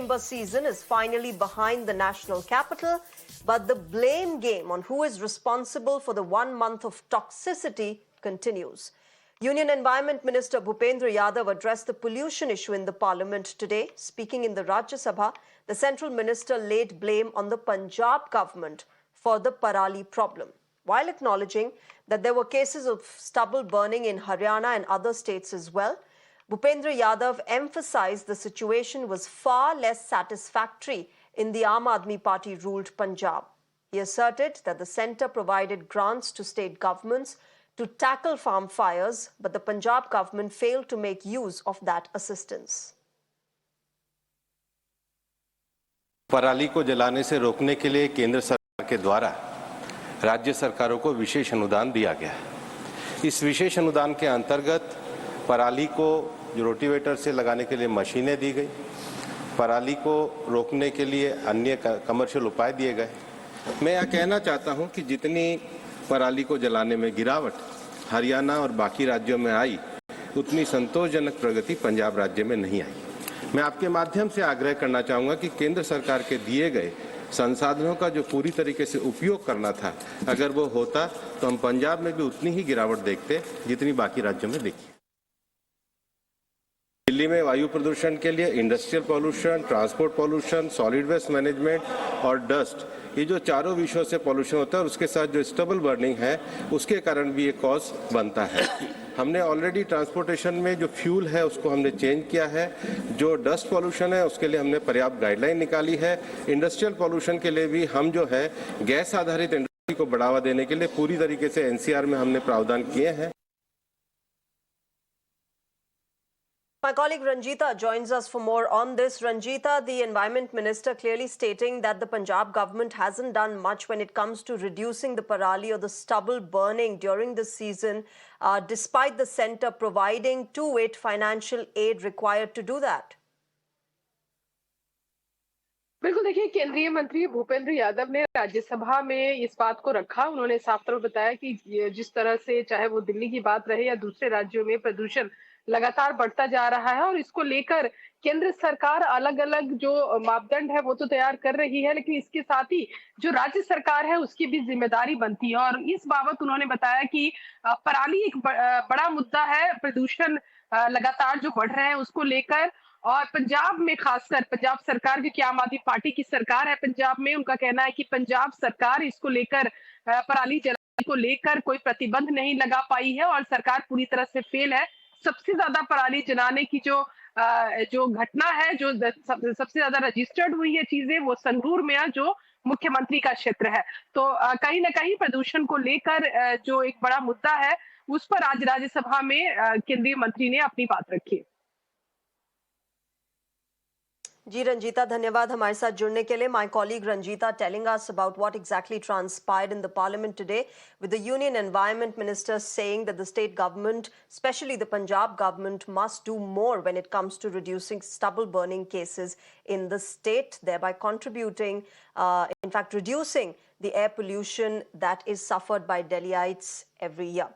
chamber season is finally behind the national capital, but the blame game on who is responsible for the 1 month of toxicity continues. Union Environment Minister Bhupendra Yadav addressed the pollution issue in the parliament today. Speaking in the Rajya Sabha, the central minister laid blame on the Punjab government for the Parali problem, while acknowledging that there were cases of stubble burning in Haryana and other states as well. Bhupendra Yadav emphasized the situation was far less satisfactory in the Aam Aadmi Party-ruled Punjab. He asserted that the centre provided grants to state governments to tackle farm fires, but the Punjab government failed to make use of that assistance. पराली को जलाने से रोकने के लिए केंद्र सरकार के द्वारा राज्य सरकारों को विशेष अनुदान दिया गया है। इस विशेष अनुदान के अंतर्गत पराली को रोटिवेटर से लगाने के लिए मशीनें दी गई, पराली को रोकने के लिए अन्य कमर्शियल उपाय दिए गए। मैं यह कहना चाहता हूं कि जितनी पराली को जलाने में गिरावट हरियाणा और बाकी राज्यों में आई, उतनी संतोषजनक प्रगति पंजाब राज्य में नहीं आई। मैं आपके माध्यम से आग्रह करना चाहूंगा कि केंद्र सरकार के दिए गए संसाधनों का जो पूरी तरीके से उपयोग करना था, अगर वो होता तो हम पंजाब में भी उतनी ही गिरावट देखते जितनी बाकी राज्यों में देखी। दिल्ली में वायु प्रदूषण के लिए industrial pollution, transport pollution, solid waste management और डस्ट, ये जो चारों विषयों से पॉल्यूशन होता है और उसके साथ जो स्टबल बर्निंग है, उसके कारण भी ये कॉज बनता है। हमने ऑलरेडी ट्रांसपोर्टेशन में जो फ्यूल है उसको हमने चेंज किया है। जो डस्ट पॉल्यूशन है उसके लिए हमने पर्याप्त गाइडलाइन निकाली है। इंडस्ट्रियल पॉल्यूशन के लिए भी हम जो है गैस आधारित इंडस्ट्री को बढ़ावा देने के लिए पूरी तरीके से एनसीआर में हमने प्रावधान किए हैं। My colleague Ranjita joins us for more on this. Ranjita, the Environment Minister clearly stating that the Punjab government hasn't done much when it comes to reducing the parali or the stubble burning during the season, despite the centre providing to it financial aid required to do that. बिल्कुल, देखिए, केंद्रीय मंत्री भूपेंद्र यादव ने राज्यसभा में इस बात को रखा। उन्होंने साफ तौर पर बताया कि जिस तरह से चाहे वो दिल्ली की बात रहे या दूसरे राज्यों में प्रदूषण लगातार बढ़ता जा रहा है और इसको लेकर केंद्र सरकार अलग-अलग जो मापदंड है वो तो तैयार कर रही है, लेकिन इसके साथ ही जो राज्य सरकार है उसकी भी जिम्मेदारी बनती है। और इस बाबत उन्होंने बताया कि पराली एक बड़ा मुद्दा है, प्रदूषण लगातार जो बढ़ रहे हैं उसको लेकर, और पंजाब में खासकर पंजाब सरकार, क्योंकि आम आदमी पार्टी की सरकार है पंजाब में, उनका कहना है कि पंजाब सरकार इसको लेकर पराली जलाने को लेकर कोई प्रतिबंध नहीं लगा पाई है और सरकार पूरी तरह से फेल है। सबसे ज्यादा पराली जलाने की जो घटना है, जो सबसे ज्यादा रजिस्टर्ड हुई है चीजें, वो संगरूर में है, जो मुख्यमंत्री का क्षेत्र है। तो कहीं ना कहीं प्रदूषण को लेकर जो एक बड़ा मुद्दा है उस पर आज राज्यसभा में केंद्रीय मंत्री ने अपनी बात रखी। जी रंजीता, धन्यवाद हमारे साथ जुड़ने के लिए। My colleague Ranjita telling us about what exactly transpired in the parliament today, with the Union Environment Minister saying that the state government, especially the Punjab government, must do more when it comes to reducing stubble burning cases in the state, thereby contributing, in fact reducing the air pollution that is suffered by Delhiites every year.